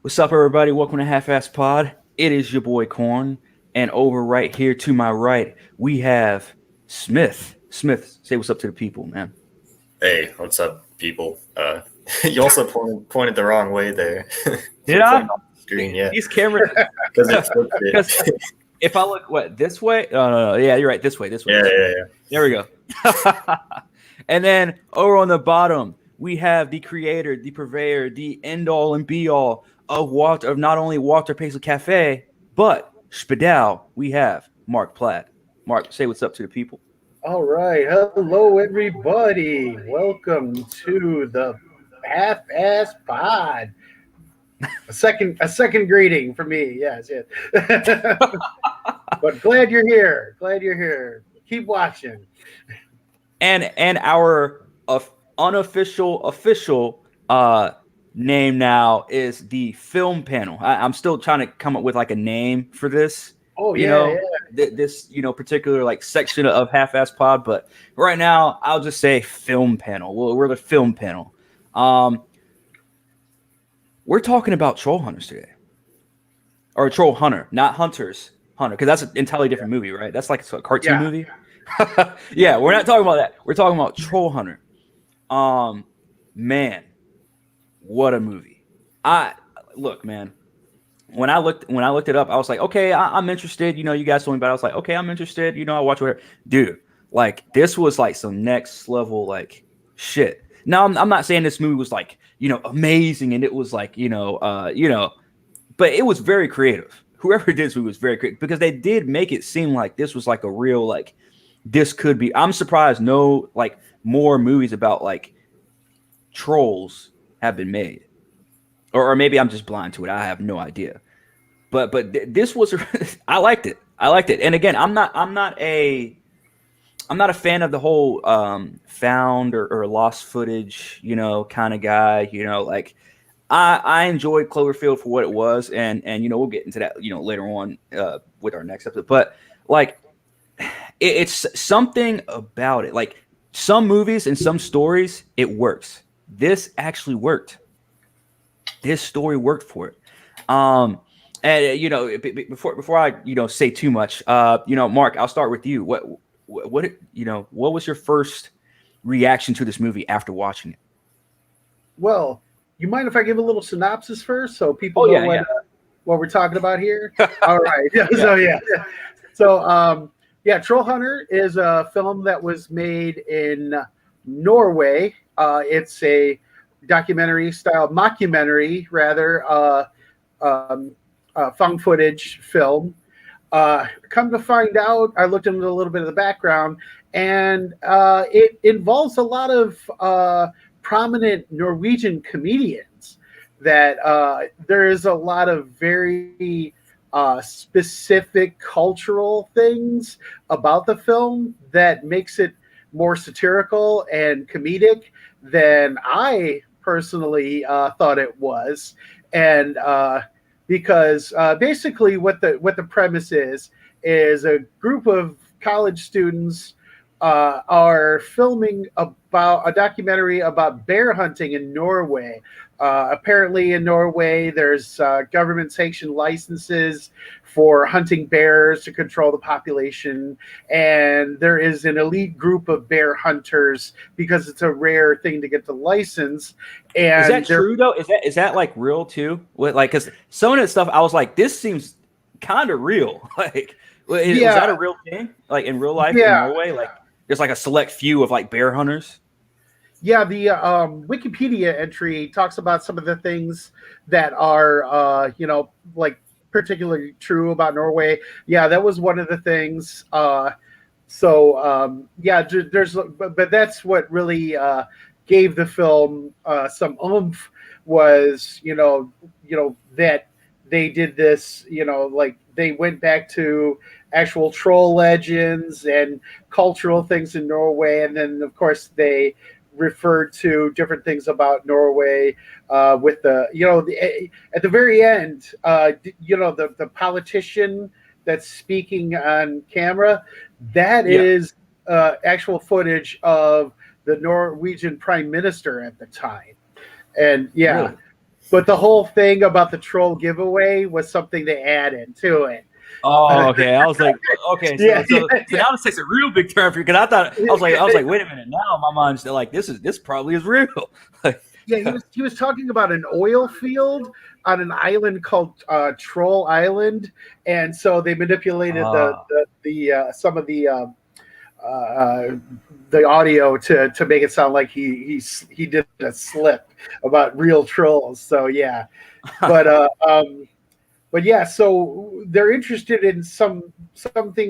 What's up, everybody? Welcome to Half-Ass Pod. It is your boy Corn, and over right here to my right, we have Smith. Smith, say what's up to the people, man. Hey, what's up, people? You also pointed the wrong way there. Did You're I? pointing off the screen, yeah, These cameras. because it flipped Because it. if I look this way, no, yeah, you're right. This way, this way. Yeah, This way. yeah, yeah. There we go. And then over on the bottom, we have the creator, the purveyor, the end all and be all of not only Walter Paisley Cafe, but Spadal. We have Mark Platt. Mark, say what's up to the people. All right. Hello, everybody. Welcome to the Half-Ass Pod. A second greeting for me. Yes, yes. But glad you're here. Glad you're here. Keep watching. And our unofficial official name now is the film panel. I'm still trying to come up with like a name for this. Oh You yeah, know, yeah. this particular like section of Half-Ass Pod, but right now I'll just say film panel. Well, we're the film panel. We're talking about Troll Hunters today, or Troll Hunter, not Hunters Hunter, because that's an entirely different movie, right? That's like a cartoon Yeah. movie. Yeah, we're not talking about that. We're talking about Troll Hunter. Man, what a movie! Look, man. When I looked it up, I was like, okay, I'm interested. You guys told me about it. I was like, okay, I'm interested. I watch whatever. Dude, like this was like some next level like shit. Now I'm not saying this movie was like amazing and it was like but it was very creative. Whoever did this movie was very creative because they did make it seem like this was like a real like this could be. I'm surprised no like more movies about like trolls have been made, or maybe I'm just blind to it. I have no idea. But this was I liked it. And again, I'm not a fan of the whole found or lost footage, kind of guy. Like I enjoyed Cloverfield for what it was, and we'll get into that later on with our next episode. But like it's something about it. Like some movies and some stories, it works. This actually worked. This story worked for it. And before I say too much, Mark, I'll start with you. What was your first reaction to this movie after watching it? Well, you mind if I give a little synopsis first so people Oh, know yeah, what we're talking about here? All right. Yeah. Yeah. So Troll Hunter is a film that was made in Norway. It's a documentary style mockumentary, rather, found footage film. Come to find out, I looked into a little bit of the background, and it involves a lot of prominent Norwegian comedians. That there is a lot of very specific cultural things about the film that makes it more satirical and comedic than I personally thought it was, and because basically what the premise is a group of college students are filming about a documentary about bear hunting in Norway. Apparently in Norway, there's government sanctioned licenses for hunting bears to control the population. And there is an elite group of bear hunters because it's a rare thing to get the license. And is that true though? Is that like real too? Like, because some of that stuff, I was like, this seems kind of real. Like, was that a real thing? Like in real life in Norway? Like there's like a select few of like bear hunters? Yeah, the Wikipedia entry talks about some of the things that are, like particularly true about Norway. Yeah, that was one of the things. But that's what really gave the film some oomph was, that they did this, like they went back to actual troll legends and cultural things in Norway. And then, of course, they referred to different things about Norway with at the very end, the politician that's speaking on camera, that is actual footage of the Norwegian prime minister at the time. And Really? but the whole thing about the troll giveaway was something they added to it. Oh, okay. I was like, okay, so Yeah, so yeah, so now this takes a real big turn for you because I was like, wait a minute. Now my mind's still like, this probably is real. Like, yeah. He was talking about an oil field on an island called Troll Island, and so they manipulated the some of the audio to make it sound like he did a slip about real trolls. So yeah, but but yeah, so they're interested in something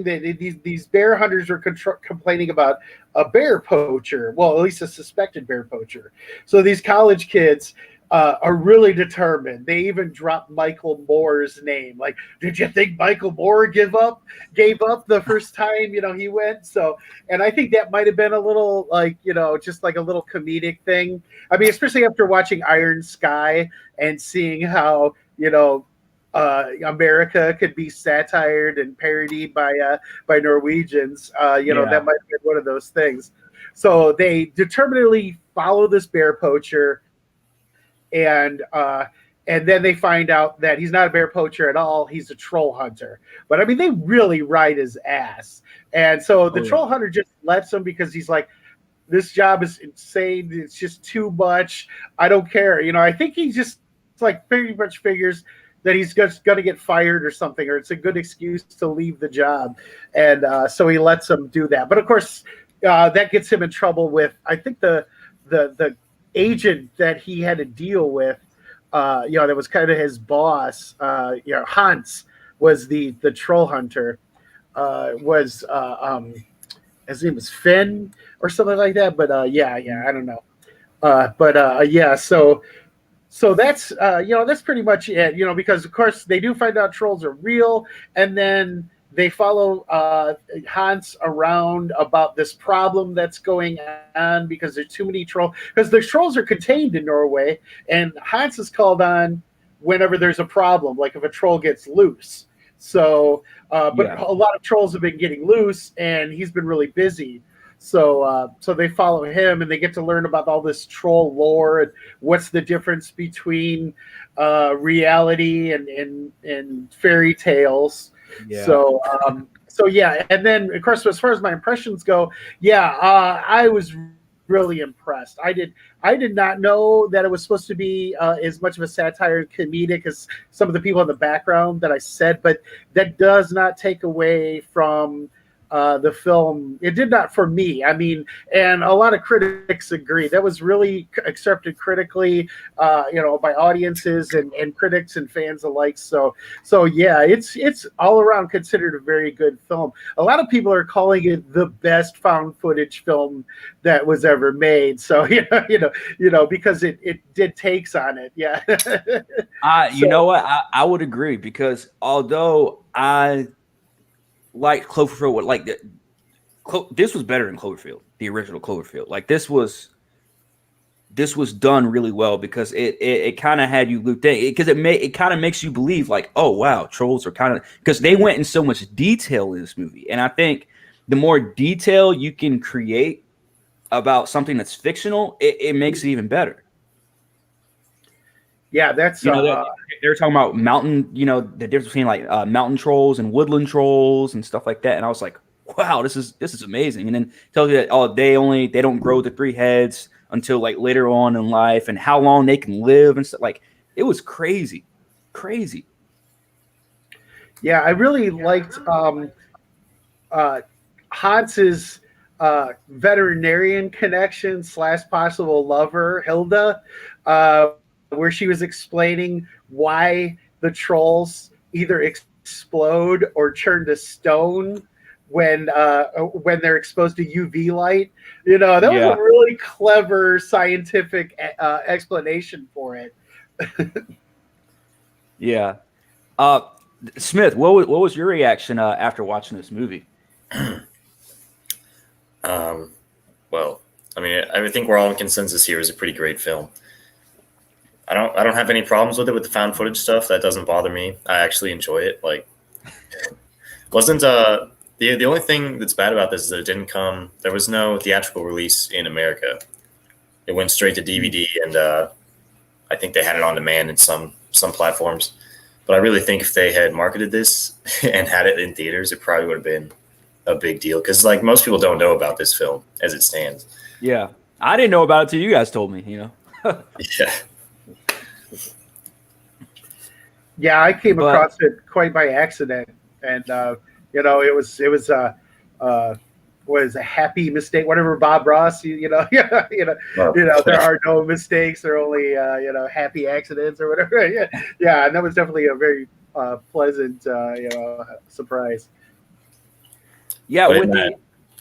that these bear hunters are complaining about a bear poacher. Well, at least a suspected bear poacher. So these college kids are really determined. They even dropped Michael Moore's name. Like, did you think Michael Moore gave up the first time he went? So, and I think that might have been a little like just like a little comedic thing. I mean, especially after watching Iron Sky and seeing how America could be satired and parodied by Norwegians. That might have been one of those things. So they determinedly follow this bear poacher, and then they find out that he's not a bear poacher at all. He's a troll hunter. But I mean, they really ride his ass. And so the troll hunter just lets him because he's like, this job is insane. It's just too much. I don't care. I think he just like pretty much figures that he's just going to get fired or something, or it's a good excuse to leave the job. And so he lets him do that. But of course, that gets him in trouble with, I think, the agent that he had to deal with, that was kind of his boss. Hans was the troll hunter, his name was Finn or something like that. But I don't know. So that's that's pretty much it. Because of course they do find out trolls are real, and then they follow Hans around about this problem that's going on because there's too many trolls. Because the trolls are contained in Norway, and Hans is called on whenever there's a problem, like if a troll gets loose. So, but a lot of trolls have been getting loose, and he's been really busy. So they follow him, and they get to learn about all this troll lore and what's the difference between reality and fairy tales. yeah. So and then of course, as far as my impressions go, I was really impressed. I did not know that it was supposed to be as much of a satire and comedic as some of the people in the background that I said, but that does not take away from the film. It did not for me. I mean, and a lot of critics agree that was really accepted critically, by audiences and critics and fans alike. So yeah, it's all around considered a very good film. A lot of people are calling it the best found footage film that was ever made. So because it did takes on it. Yeah. You know what? I would agree because although I like Cloverfield, like this was better than Cloverfield, the original Cloverfield. Like this was done really well because it kind of had you looped in because it kind of makes you believe like, oh wow, trolls are kind of, because they went in so much detail in this movie, and I think the more detail you can create about something that's fictional, it makes it even better. Yeah, that's they were talking about mountain, the difference between like mountain trolls and woodland trolls and stuff like that. And I was like, wow, this is amazing. And then tells you that they don't grow the 3 heads until like later on in life, and how long they can live and stuff. Like it was crazy. Yeah, I really liked Hans's veterinarian connection / possible lover, Hilda, where she was explaining why the trolls either explode or turn to stone when they're exposed to UV light. That was a really clever scientific explanation for it. Yeah. Smith, what was your reaction after watching this movie? Well, I mean, I think we're all in consensus here. Is a pretty great film. I don't have any problems with it with the found footage stuff. That doesn't bother me. I actually enjoy it. Like, wasn't the only thing that's bad about this is that it didn't come. There was no theatrical release in America. It went straight to DVD, and I think they had it on demand in some platforms. But I really think if they had marketed this and had it in theaters, it probably would have been a big deal because like most people don't know about this film as it stands. Yeah, I didn't know about it till you guys told me. Yeah. Yeah, I came But- across it quite by accident, and it was a happy mistake. Whatever Bob Ross, Oh. there are no mistakes. There are only happy accidents or whatever. Yeah, and that was definitely a very pleasant surprise. Yeah, But with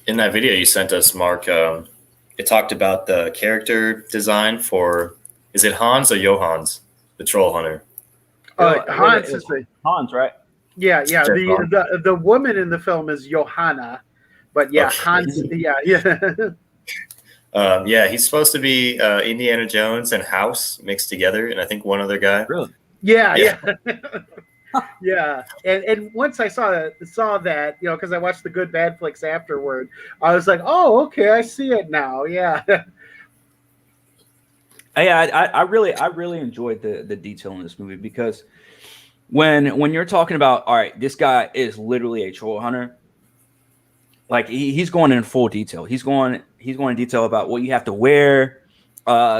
in that video you sent us, Mark, it talked about the character design for, is it Hans or Johans, the troll hunter? Hans is Hans, right? Yeah. Jeff Hans. The woman in the film is Johanna, but yeah, Okay. Hans. Yeah. Yeah, he's supposed to be Indiana Jones and House mixed together, and I think one other guy. Really? Yeah. Yeah, and once I saw that, because I watched the Good Bad Flicks afterward, I was like, oh, okay, I see it now. Yeah. Yeah, I really enjoyed the detail in this movie because when you're talking about, all right, this guy is literally a troll hunter, like he's going in full detail. He's going in detail about what you have to wear,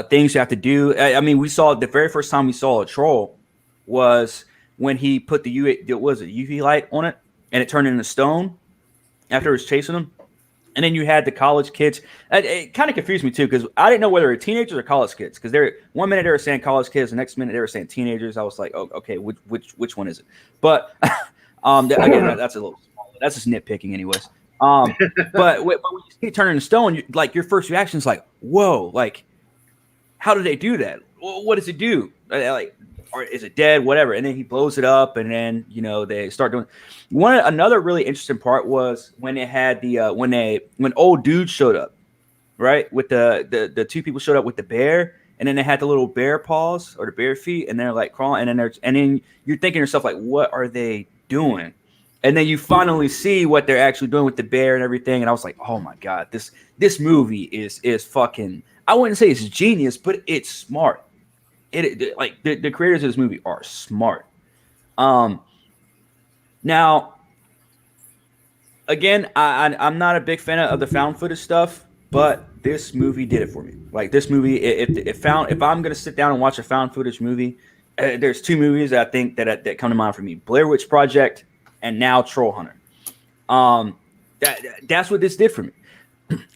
things you have to do. I mean, we saw the very first time we saw a troll was when he put the UV light on it and it turned into stone after it was chasing him. And then you had the college kids. It kind of confused me too because I didn't know whether they were teenagers or college kids. Because they're 1 minute they were saying college kids, the next minute they were saying teenagers. I was like, oh, okay, which one is it? But again, that's just nitpicking, anyways. But when you see it turn into stone, like your first reaction is like, whoa, like how did they do that? What does it do? Like, or is it dead? Whatever. And then he blows it up, and then they start doing another really interesting part was when it had the when old dude showed up, right? With the two people showed up with the bear, and then they had the little bear paws or the bear feet, and they're like crawling, and then you're thinking to yourself like, what are they doing? And then you finally see what they're actually doing with the bear and everything, and I was like, oh my god, this movie is fucking. I wouldn't say it's genius, but it's smart. Like the creators of this movie are smart. Now, again, I'm not a big fan of the found footage stuff, but this movie did it for me. Like this movie, if I'm gonna sit down and watch a found footage movie, there's two movies that I think that come to mind for me: Blair Witch Project and now Trollhunter. That's what this did for me.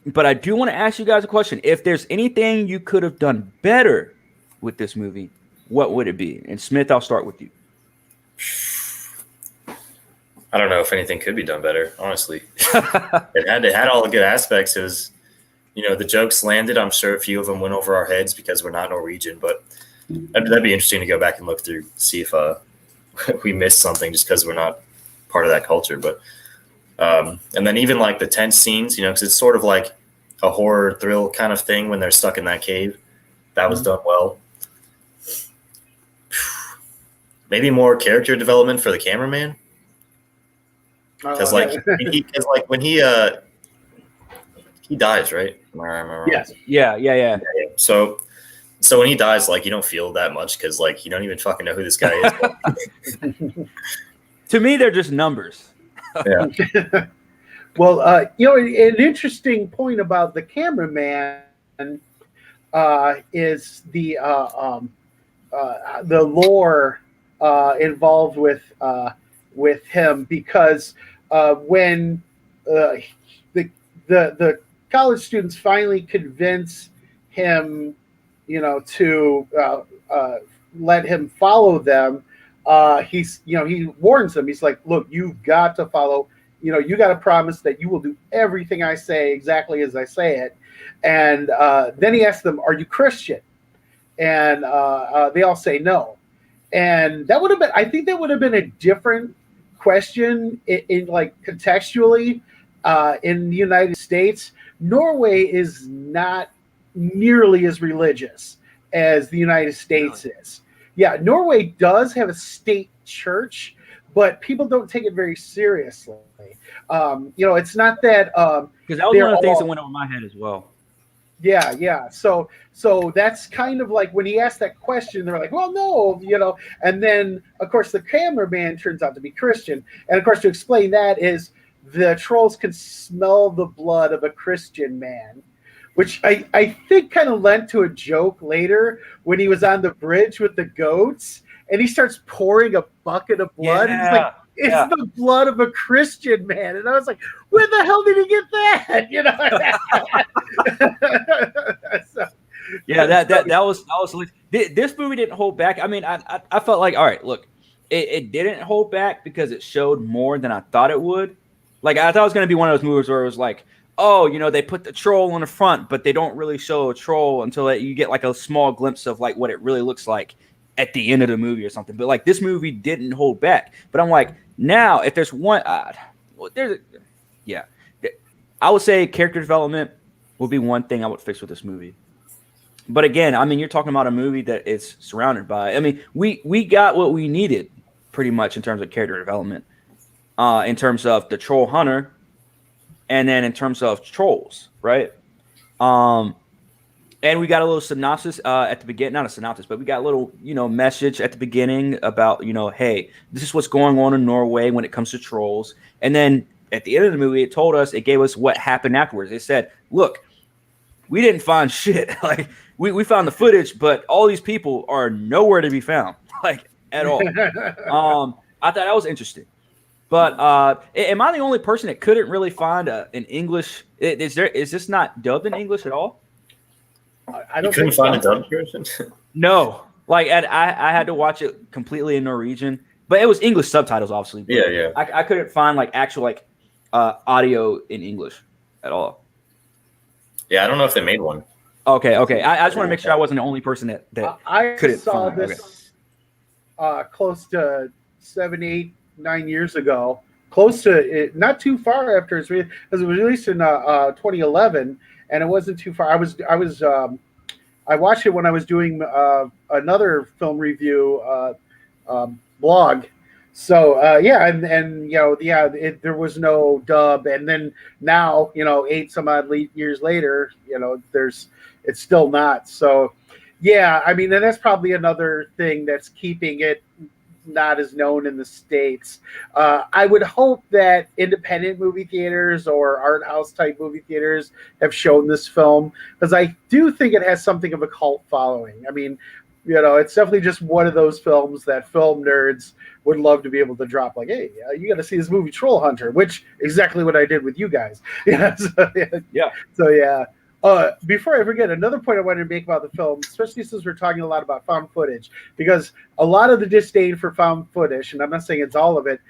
But I do want to ask you guys a question: if there's anything you could have done better with this movie, what would it be? And Smith, I'll start with you. I don't know if anything could be done better, honestly. It had all the good aspects. It was, the jokes landed. I'm sure a few of them went over our heads because we're not Norwegian, but that'd be interesting to go back and look through, see if we missed something just because we're not part of that culture. But and then even like the tense scenes, because it's sort of like a horror thrill kind of thing when they're stuck in that cave. That was done well. Maybe more character development for the cameraman. Because when he dies, right? Am I wrong? Yes. Yeah. So when he dies, like you don't feel that much because like you don't even fucking know who this guy is. To me, they're just numbers. Yeah. Well, an interesting point about the cameraman is the lore involved with him because when the college students finally convince him, to let him follow them, he warns them. He's like, look, you've got to follow. You got to promise that you will do everything I say exactly as I say it. And then he asks them, are you Christian? And they all say no. And I think that would have been a different question in like contextually in the United States. Norway is not nearly as religious as the United States is. Yeah, Norway does have a state church, but people don't take it very seriously. It's not that because that was one of the things that went over my head as well. Yeah. So that's kind of like when he asked that question, they're like, well, no, and then of course the cameraman turns out to be Christian. And of course to explain that is the trolls can smell the blood of a Christian man, which I think kind of lent to a joke later when he was on the bridge with the goats and he starts pouring a bucket of blood and he's like, it's the blood of a Christian man. And I was like, where the hell did he get that? So, that was this movie didn't hold back. I mean, I felt like, all right, look, it didn't hold back because it showed more than I thought it would. Like I thought it was going to be one of those movies where it was like, oh, they put the troll on the front, but they don't really show a troll until you get like a small glimpse of like what it really looks like at the end of the movie or something. But like this movie didn't hold back. But I'm like, now if there's one, I would say character development would be one thing I would fix with this movie. But again, I mean, you're talking about a movie that is surrounded by. I mean, we got what we needed pretty much in terms of character development, in terms of the Trollhunter, and then in terms of trolls, right? And we got a little synopsis at the beginning, not a synopsis, but we got a little, message at the beginning about, hey, this is what's going on in Norway when it comes to trolls. And then at the end of the movie, it gave us what happened afterwards. It said, look, we didn't find shit. Like we found the footage, but all these people are nowhere to be found, like at all. I thought that was interesting. But am I the only person that couldn't really find an English? Is this not dubbed in English at all? I don't couldn't find a dubbed version. No, like I had to watch it completely in Norwegian, but it was English subtitles, obviously. Yeah. I couldn't find like actual audio in English at all. Yeah, I don't know if they made one. Okay. I just want to make sure I wasn't the only person that I couldn't saw find this close to 7, 8, 9 years ago. Close to it, not too far after it's released, because it was released in 2011, and it wasn't too far. I watched it when I was doing another film review blog. So there was no dub, and then now 8 some odd years later, it's still not. So yeah, I mean, and that's probably another thing that's keeping it not as known in the States. I would hope that independent movie theaters or art house type movie theaters have shown this film, because I do think it has something of a cult following. I mean, it's definitely just one of those films that film nerds would love to be able to drop, like, hey, you got to see this movie Trollhunter, which exactly what I did with you guys. Before I forget, another point I wanted to make about the film, especially since we're talking a lot about found footage, because a lot of the disdain for found footage, and I'm not saying it's all of it,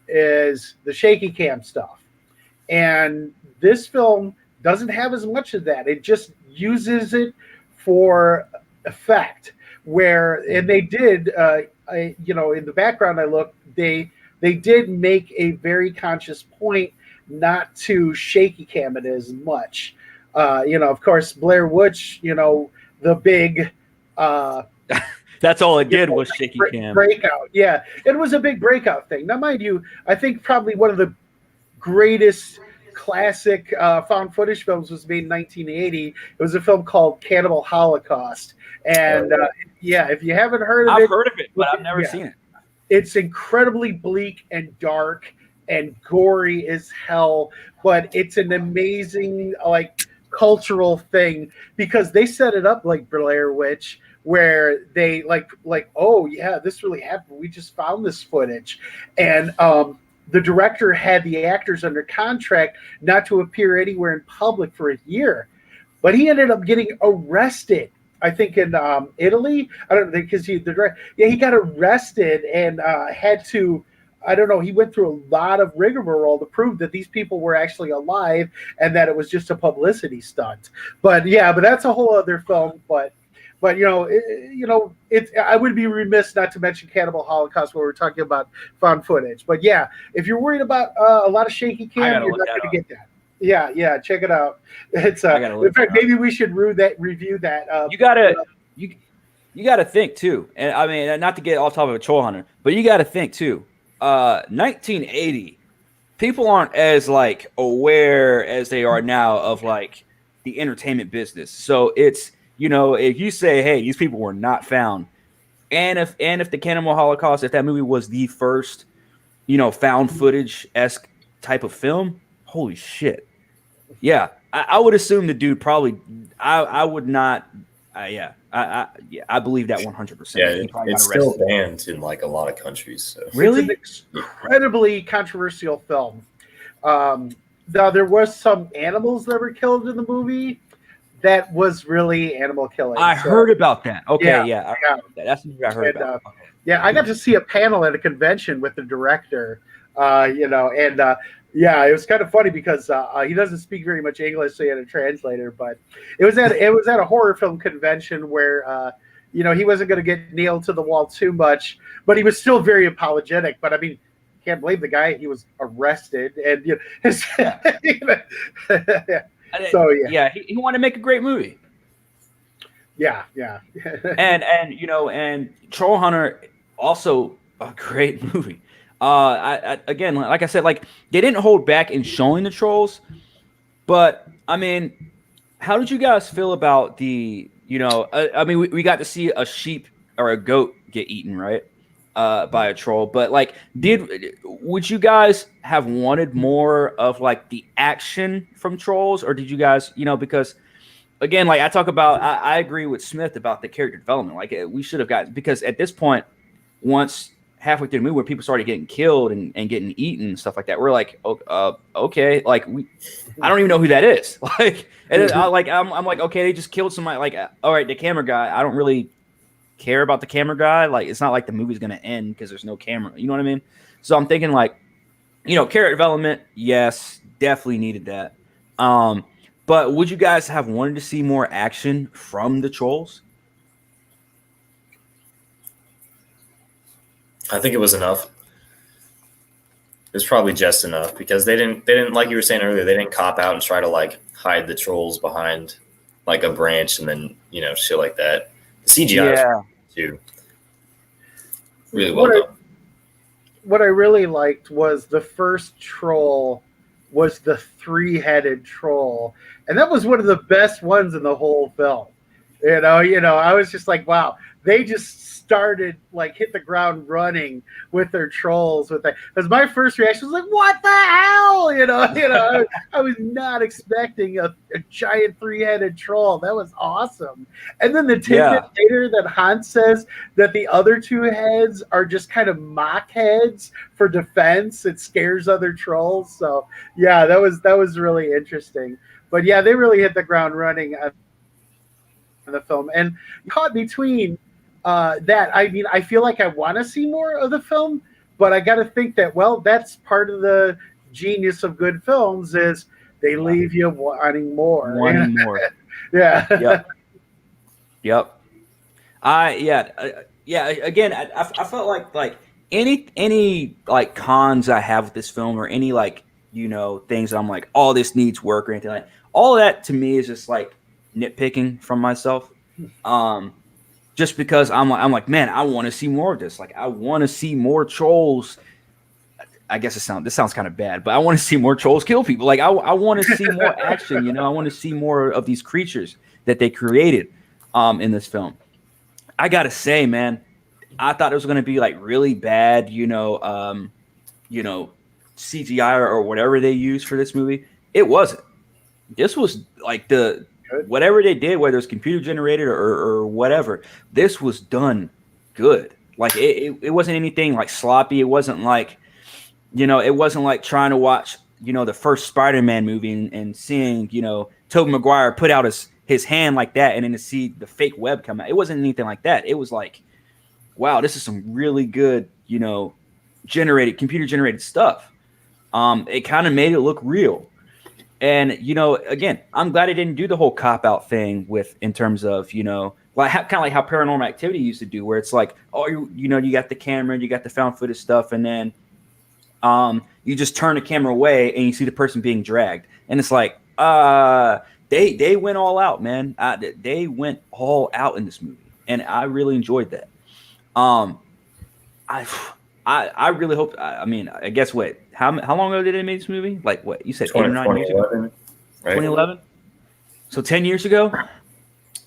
is the shaky cam stuff. And this film doesn't have as much of that. It just uses it for effect. And they did, in the background I looked, they did make a very conscious point not to shaky cam it as much. Of course, Blair Witch, the big that's all it did was shaky cam breakout. Yeah, it was a big breakout thing. Now, mind you, I think probably one of the greatest classic found footage films was made in 1980. It was a film called Cannibal Holocaust. And if you haven't heard of I've heard of it, but I've never seen it. It's incredibly bleak and dark and gory as hell, but it's an amazing cultural thing, because they set it up like Blair Witch, where they like, oh yeah, this really happened. We just found this footage. And the director had the actors under contract not to appear anywhere in public for a year, but he ended up getting arrested, I think in Italy. I don't know, because he got arrested and had to, I don't know, he went through a lot of rigmarole to prove that these people were actually alive and that it was just a publicity stunt. But that's a whole other film. But I would be remiss not to mention Cannibal Holocaust when we're talking about found footage. But yeah, if you're worried about a lot of shaky cam, you're not going to get that. Yeah, check it out. It's in fact, maybe we should review that. You gotta think too, and I mean, not to get off topic of Trollhunter, but you gotta think too. 1980, people aren't as aware as they are now of the entertainment business. So it's, you know, if you say, hey, these people were not found, and if the Cannibal Holocaust, if that movie was the first, you know, found footage-esque type of film, holy shit. Yeah, I would assume the dude probably. I would not. Yeah, I believe that 100%. Yeah, He probably it's got arrested. still banned in like a lot of countries. So. Really? It's an incredibly controversial film. Now there was some animals that were killed in the movie. That was really animal killing. I heard about that. Okay, yeah, I heard about that. That's the movie I heard about. Okay. Yeah, I got to see a panel at a convention with the director. You know, and yeah, it was kind of funny because he doesn't speak very much English, so he had a translator. But it was at a horror film convention where you know, he wasn't going to get nailed to the wall too much, but he was still very apologetic. But I mean, can't blame the guy. He was arrested, and you know, so yeah, he wanted to make a great movie. Yeah. and you know, and Trollhunter, also a great movie. I again, like I said, like they didn't hold back in showing the trolls, but I mean, how did you guys feel about the, you know, I mean, we got to see a sheep or a goat get eaten, right, by a troll, but like, would you guys have wanted more of like the action from trolls, or did you guys, you know, because again, like I talk about, I agree with Smith about the character development. Like we should have got, because at this point, once halfway through the movie where people started getting killed and getting eaten and stuff like that, we're like, okay, like I don't even know who that is. Like, and I'm like, okay, they just killed somebody. Like, all right, the camera guy, I don't really care about the camera guy. Like, it's not like the movie's gonna end because there's no camera. You know what I mean? So I'm thinking like, you know, character development, yes, definitely needed that. But would you guys have wanted to see more action from the trolls? I think it was enough. It was probably just enough because they didn't like you were saying earlier, they didn't cop out and try to like hide the trolls behind like a branch and then, you know, shit like that. The CGI too. Really well done. What I really liked was the first troll was the 3-headed troll, and that was one of the best ones in the whole film. You know, I was just like, wow, they just started like hit the ground running with their trolls with that. Because my first reaction was like, what the hell? You know, I was not expecting a giant 3-headed troll. That was awesome. And then the tidbit later that Hans says that the other 2 heads are just kind of mock heads for defense. It scares other trolls. So yeah, that was really interesting. But yeah, they really hit the ground running on the film, and caught between that. I mean, I feel like I want to see more of the film, but I got to think that, well, that's part of the genius of good films is they leave you wanting more. Yeah. Yep. Again, I felt like any like cons I have with this film, or any like, you know, things that I'm like, oh, this needs work or anything like that, all of that to me is just like nitpicking from myself. Just because I'm like, man, I want to see more of this. Like, I want to see more trolls. I guess this sounds kind of bad, but I want to see more trolls kill people. Like, I want to see more action. You know, I want to see more of these creatures that they created in this film. I gotta say, man, I thought it was going to be like really bad, you know, CGI or whatever they used for this movie. It wasn't. This was like whatever they did, whether it's computer generated or whatever, this was done good. Like it wasn't anything like sloppy. It wasn't like, you know, it wasn't like trying to watch, you know, the first Spider-Man movie and seeing, you know, Tobey Maguire put out his hand like that and then to see the fake web come out. It wasn't anything like that. It was like, wow, this is some really good, you know, computer generated stuff. It kind of made it look real. And, you know, again, I'm glad I didn't do the whole cop-out thing in terms of, you know, like kind of like how Paranormal Activity used to do, where it's like, oh, you know, you got the camera, you got the found footage stuff, and then you just turn the camera away and you see the person being dragged. And it's like, they went all out, man. They went all out in this movie, and I really enjoyed that. I really hope. I mean, I guess what? How long ago did they make this movie? Like what? You said 8 or 9 years ago. Right? 2011. So 10 years ago.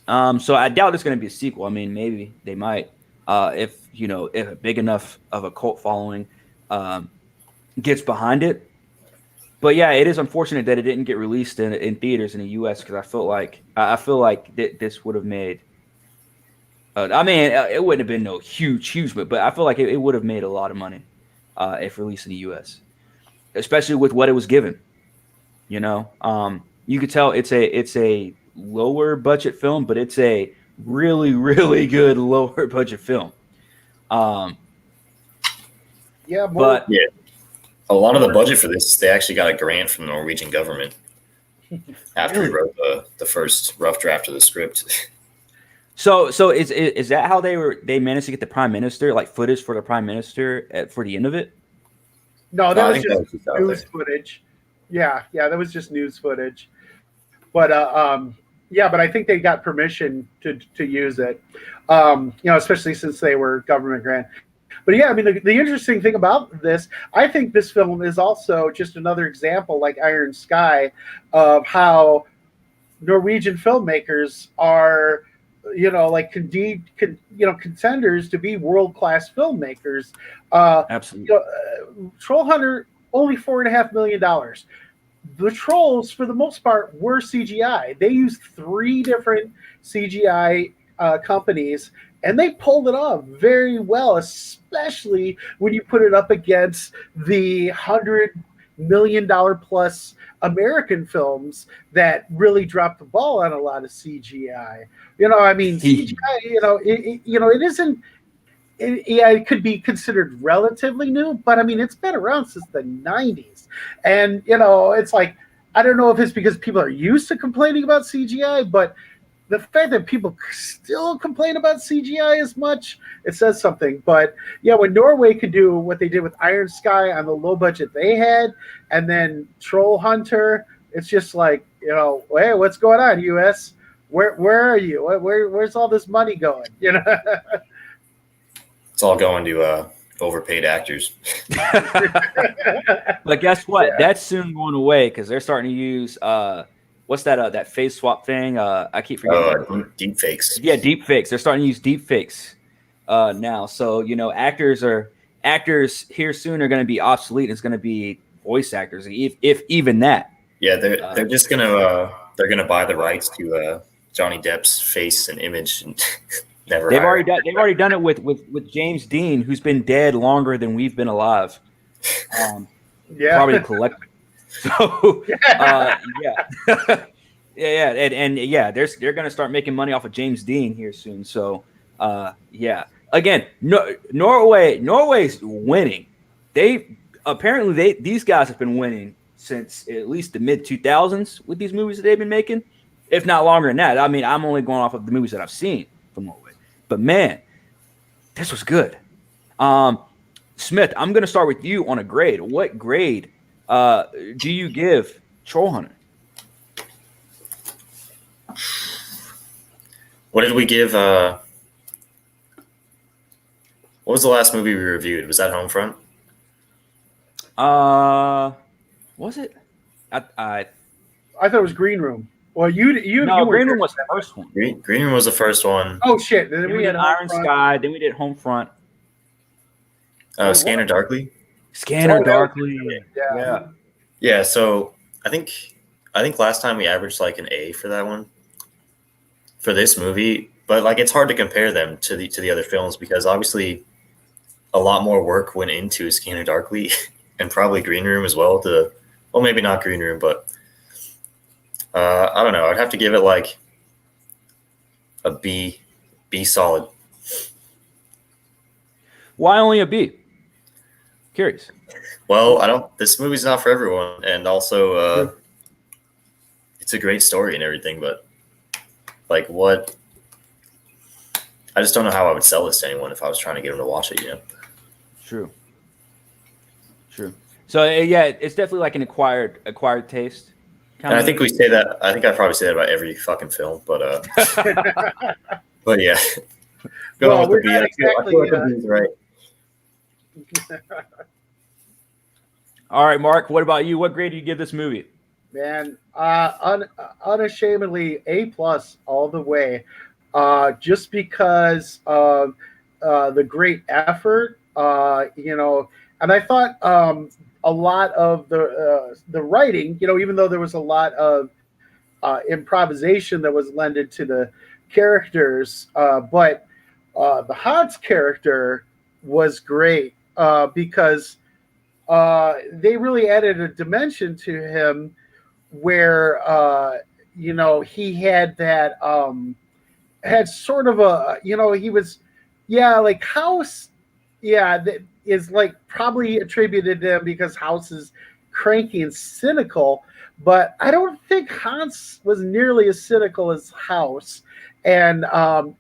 So I doubt it's going to be a sequel. I mean, maybe they might, if if a big enough of a cult following gets behind it. But yeah, it is unfortunate that it didn't get released in theaters in the U.S. because I feel like this would have made. I mean, it wouldn't have been no huge, but I feel like it would have made a lot of money if released in the U.S., especially with what it was given. You could tell it's a lower budget film, but it's a really, really good lower budget film. Yeah, but yeah, a lot of the budget for this, they actually got a grant from the Norwegian government after we wrote the first rough draft of the script. So is that how they managed to get the prime minister, like footage for the prime minister for the end of it? No, that was just out news there. footage. Yeah, that was just news footage. But but I think they got permission to use it. Especially since they were government grant. But yeah, I mean, the interesting thing about this, I think this film is also just another example, like Iron Sky, of how Norwegian filmmakers are, contenders to be world-class filmmakers. Absolutely. Trollhunter, only $4.5 million. The trolls, for the most part, were CGI. They used 3 different CGI companies, and they pulled it off very well, especially when you put it up against the $100 million plus American films that really dropped the ball on a lot of CGI. I mean, CGI, it isn't. It could be considered relatively new, but I mean, it's been around since the 90s. And, it's like, I don't know if it's because people are used to complaining about CGI, but the fact that people still complain about CGI as much, it says something. But yeah, when Norway could do what they did with Iron Sky on the low budget they had, and then Trollhunter, it's just like, hey, what's going on, US? Where are you? Where's all this money going? It's all going to overpaid actors. But guess what? Yeah. That's soon going away because they're starting to use what's that face swap thing? I keep forgetting. Deep fakes. Yeah, deep fakes. They're starting to use deep fakes now. So actors here soon are going to be obsolete. It's going to be voice actors, if even that. Yeah, they're just gonna buy the rights to Johnny Depp's face and image and. They've already done it with James Dean, who's been dead longer than we've been alive. Probably collectively. So yeah. They're gonna start making money off of James Dean here soon. So again, Norway's winning. These guys have been winning since at least the mid 2000s with these movies that they've been making, if not longer than that. I mean, I'm only going off of the movies that I've seen from Norway. But man, this was good. Smith, I'm going to start with you on a grade. What grade do you give Trollhunter? What did we give? What was the last movie we reviewed? Was that Homefront? Was it? I thought it was Green Room. Well, Green Room was the first one. Green Room was the first one. Oh shit! Then we had Iron Sky. Then we did Homefront. Scanner Darkly. Scanner Darkly. Yeah. So I think last time we averaged like an A for that one. For this movie, but like it's hard to compare them to the other films because obviously a lot more work went into Scanner Darkly and probably Green Room as well. Well, maybe not Green Room, but. I don't know. I'd have to give it like a B solid. Why only a B? Curious. Well, this movie's not for everyone. And also, it's a great story and everything, but like what? I just don't know how I would sell this to anyone if I was trying to get them to watch it, True. So it's definitely like an acquired taste. And I think we say that. I think I probably say that about every fucking film, but but yeah. Well, we're not exactly. Right. All right, Mark. What about you? What grade do you give this movie? Man, unashamedly A+ all the way. Just because of the great effort, and I thought a lot of the writing, even though there was a lot of improvisation that was lended to the characters, but the Hans character was great because they really added a dimension to him where he had that had sort of a he was like House, that is like probably attributed to him because House is cranky and cynical, but I don't think Hans was nearly as cynical as House. And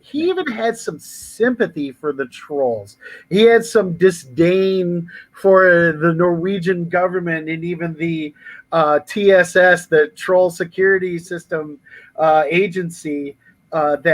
he even had some sympathy for the trolls. He had some disdain for the Norwegian government and even the TSS, the Troll Security System agency. But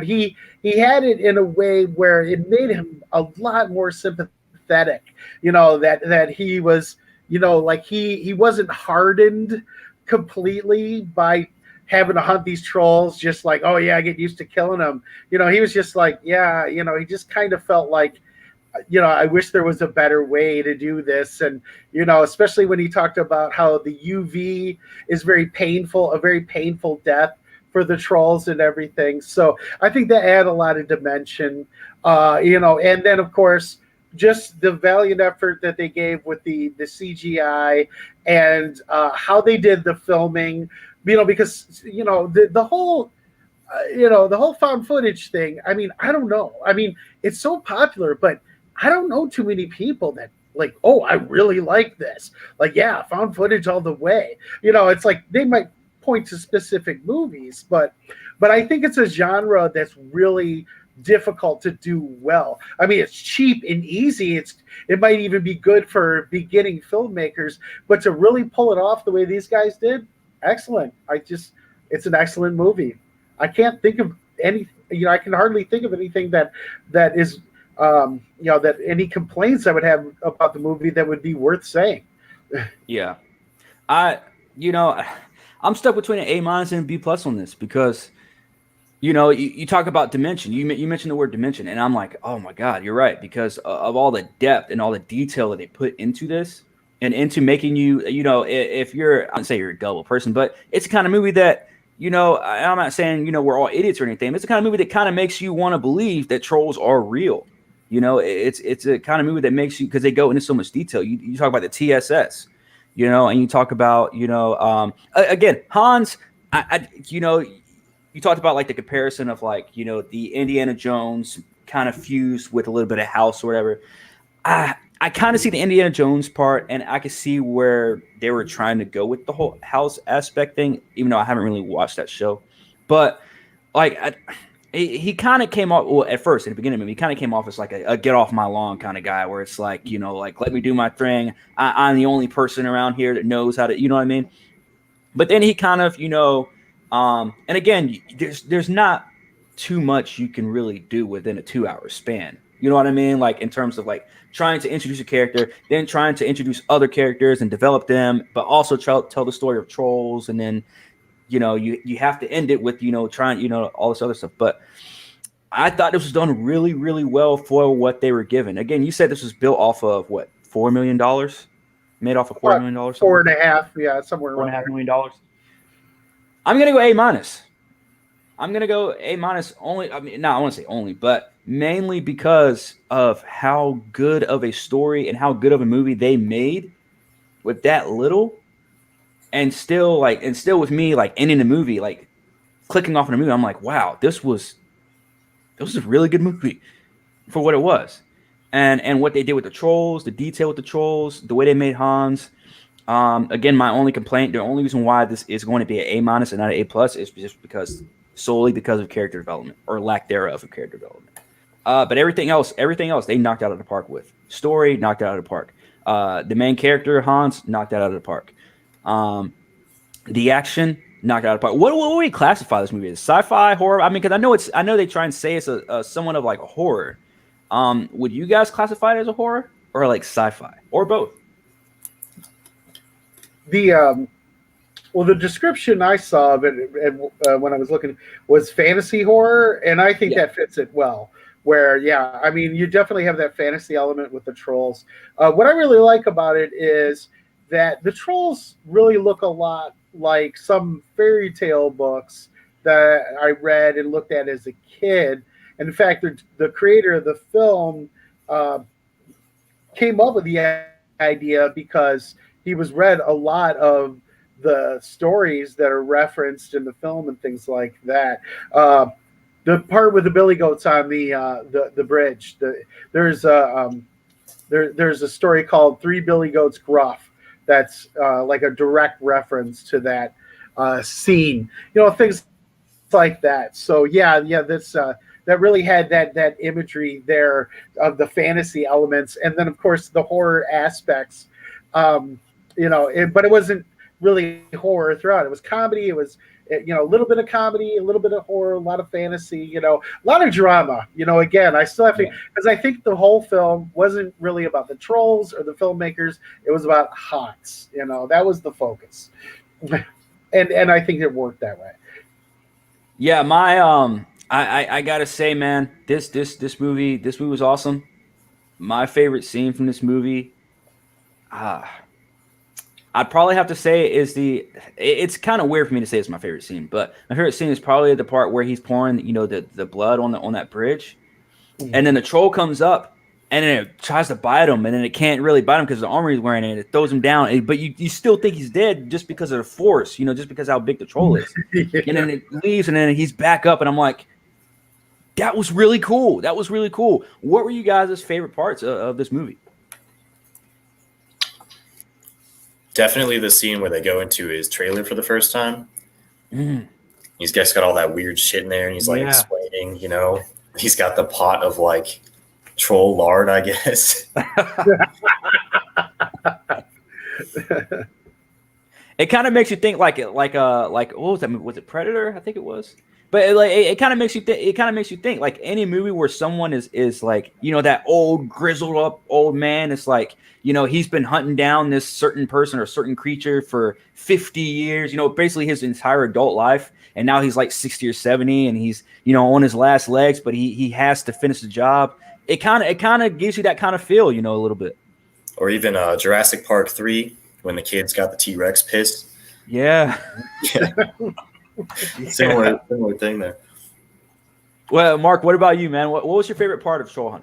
he had it in a way where it made him a lot more sympathetic. That he was, like he wasn't hardened completely by having to hunt these trolls. Just like, oh yeah, I get used to killing them. He was just like, yeah, he just kind of felt like, I wish there was a better way to do this. And, especially when he talked about how the UV is very painful, a very painful death for the trolls and everything. So I think that add a lot of dimension, and then of course, just the valiant effort that they gave with the CGI and how they did the filming, because, the whole, the whole found footage thing. I mean, I don't know. I mean, it's so popular, but I don't know too many people that like, oh, I really like this. Like, yeah, found footage all the way. It's like they might point to specific movies, but I think it's a genre that's really difficult to do well. I mean, it's cheap and easy. It might even be good for beginning filmmakers, but to really pull it off the way these guys did, excellent. It's an excellent movie. I can't think of any, I can hardly think of anything that is that any complaints I would have about the movie that would be worth saying. Yeah. I'm stuck between an A- and a B+ on this because, you talk about dimension. You mentioned the word dimension, and I'm like, oh my God, you're right, because of all the depth and all the detail that they put into this and into making you, if you're, I don't say you're a gullible person, but it's the kind of movie that, I'm not saying, we're all idiots or anything. It's the kind of movie that kind of makes you want to believe that trolls are real. It's a kind of movie that makes you, because they go into so much detail. You talk about the TSS, and you talk about, again, Hans, you talked about like the comparison of like, the Indiana Jones kind of fused with a little bit of House or whatever. I kind of see the Indiana Jones part, and I can see where they were trying to go with the whole House aspect thing, even though I haven't really watched that show. But like, he kind of came off, well, at first, in the beginning of it, he kind of came off as like a get off my lawn kind of guy, where it's like, like, let me do my thing. I'm the only person around here that knows how to, you know what I mean? But then he kind of, and again, there's not too much you can really do within a 2-hour span. You know what I mean? Like, in terms of like trying to introduce a character, then trying to introduce other characters and develop them, but also tell the story of trolls. And then, you have to end it with, trying, all this other stuff. But I thought this was done really, really well for what they were given. Again, you said this was built off of what, $4 million? Made off of $250,000? Four and a half, yeah, somewhere around $4.5 million. I'm gonna go A-. I'm gonna go A- only. I mean, no, I want to say only, but mainly because of how good of a story and how good of a movie they made with that little, and still with me like ending the movie, like clicking off in the movie. I'm like, wow, this was a really good movie for what it was, and what they did with the trolls, the detail with the trolls, the way they made Hans. Again, my only complaint, the only reason why this is going to be an A- and not an A+ is just solely because of character development or lack thereof of character development. But everything else, they knocked out of the park with. Story, knocked out of the park. The main character, Hans, knocked out of the park. The action, knocked out of the park. What would we classify this movie as? Sci-fi, horror? I mean, because I know they try and say it's a somewhat of like a horror. Would you guys classify it as a horror or like sci-fi or both? the well, the description I saw of it when I was looking was fantasy horror, and I think Yeah. that fits it well. Where, yeah, I mean, you definitely have that fantasy element with the trolls. What I really like about it is that the trolls really look a lot like some fairy tale books that I read and looked at as a kid. And in fact, the creator of the film uh, came up with the idea because he was read a lot of the stories that are referenced in the film and things like that. The part with the billy goats on the bridge. There's there's a story called Three Billy Goats Gruff. That's like a direct reference to that scene. Things like that. So yeah, that really had that imagery there of the fantasy elements, and then of course the horror aspects. But it wasn't really horror throughout. It was comedy. It was a little bit of comedy, a little bit of horror, a lot of fantasy. A lot of drama. Again, I still have to, because I think the whole film wasn't really about the trolls or the filmmakers. It was about Hans. That was the focus, and I think it worked that way. Yeah, I gotta say, man, this movie was awesome. My favorite scene from this movie, I'd probably have to say is it's kind of weird for me to say it's my favorite scene, but my favorite scene is probably the part where he's pouring, the blood on that bridge, and then the troll comes up and then it tries to bite him, and then it can't really bite him because the armor he's wearing, and it throws him down. But you still think he's dead just because of the force, just because how big the troll is. Yeah. And then it leaves, and then he's back up, and I'm like, that was really cool. That was really cool. What were you guys' favorite parts of this movie? Definitely the scene where they go into his trailer for the first time. He's just got all that weird shit in there, and he's like explaining, he's got the pot of like troll lard, I guess. It kind of makes you think like what was that movie? Was it Predator? I think it was. But it kind of makes you think. It kind of makes you think like any movie where someone is like that old grizzled up old man. It's like he's been hunting down this certain person or certain creature for 50 years. Basically his entire adult life, and now he's like 60 or 70, and he's on his last legs, but he has to finish the job. It kind of gives you that kind of feel, a little bit. Or even Jurassic Park 3 when the kids got the T-Rex pissed. Yeah. Similar thing there. Well, Mark, what about you, man? What was your favorite part of Trollhunter?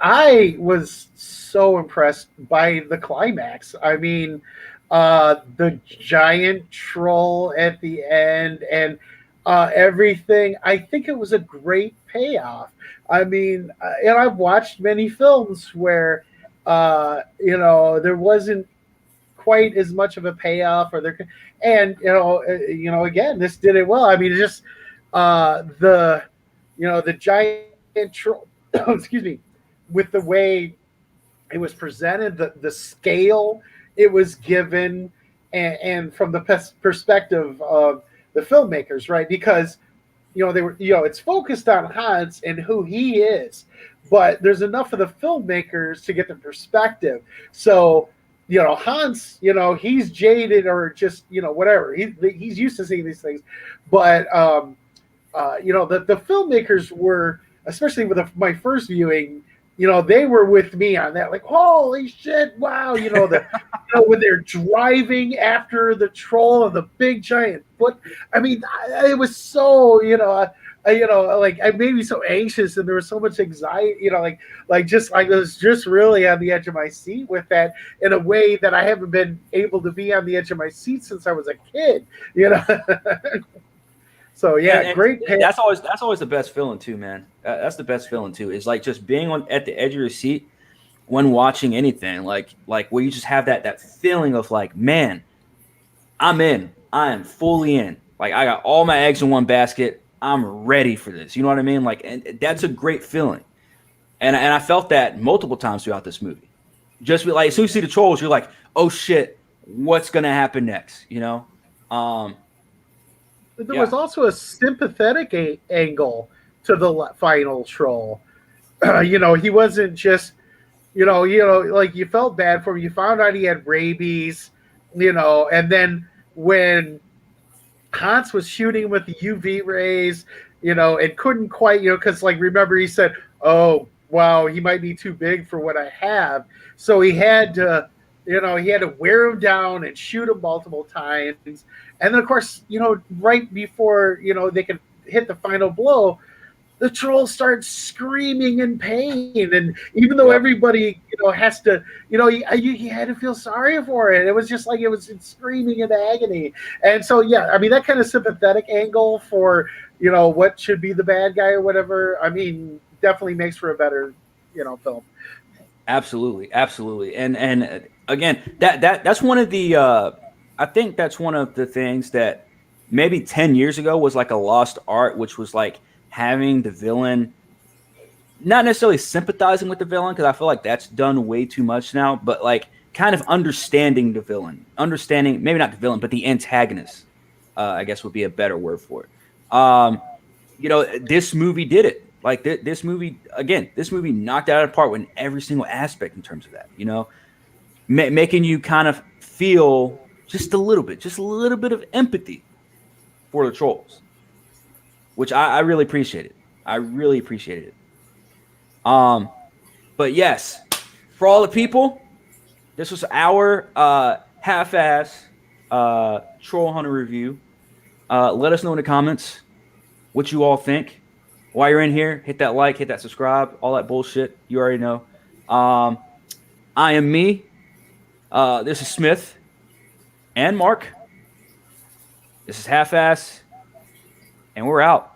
I was so impressed by the climax. I mean, the giant troll at the end and everything. I think it was a great payoff. I mean, and I've watched many films where, there wasn't quite as much of a payoff, and again, this did it well. I mean, just the giant troll. Excuse me, with the way it was presented, the scale it was given, and from the perspective of the filmmakers, right? Because they were, it's focused on Hans and who he is, but there's enough of the filmmakers to get the perspective. So Hans, he's jaded or just whatever. He's used to seeing these things, but the filmmakers were, especially with my first viewing, they were with me on that, like, holy shit, wow, when they're driving after the troll and the big giant foot. I mean, it was so, like, it made me so anxious, and there was so much anxiety, I was just really on the edge of my seat with that in a way that I haven't been able to be on the edge of my seat since I was a kid, So yeah, and great. That's always the best feeling too, man. That's the best feeling too. Is like just being at the edge of your seat when watching anything, like where you just have that feeling of like, man, I'm in. I am fully in. Like I got all my eggs in one basket. I'm ready for this. You know what I mean? Like, and that's a great feeling. And I felt that multiple times throughout this movie. Just like as soon as you see the trolls, you're like, oh shit, what's gonna happen next? There was also a sympathetic angle to the final troll. He wasn't just, like you felt bad for him. You found out he had rabies, And then when Hans was shooting with the UV rays, and couldn't quite, because like remember he said, "Oh, wow, he might be too big for what I have," so he had to, wear him down and shoot him multiple times, and then of course, right before they could hit the final blow, the troll starts screaming in pain, and even though everybody has to, you had to feel sorry for it. It was just like it was screaming in agony. And so I mean, that kind of sympathetic angle for what should be the bad guy or whatever, I mean, definitely makes for a better film. Absolutely, absolutely. And again, that's one of the I think that's one of the things that maybe 10 years ago was like a lost art, which was like having the villain not necessarily sympathizing with the villain, because I feel like that's done way too much now, but like kind of understanding the villain, understanding maybe not the villain, but the antagonist, I guess would be a better word for it. This movie did it. Like this movie, again, this movie knocked it out of the park in every single aspect in terms of that, making you kind of feel just a little bit of empathy for the trolls, which I really appreciated. I really appreciated it. But yes, for all the people, this was our half-ass Trollhunter review. Let us know in the comments what you all think. While you're in here, hit that like, hit that subscribe, all that bullshit. You already know. I am me. This is Smith and Mark. This is Half-Ass, and we're out.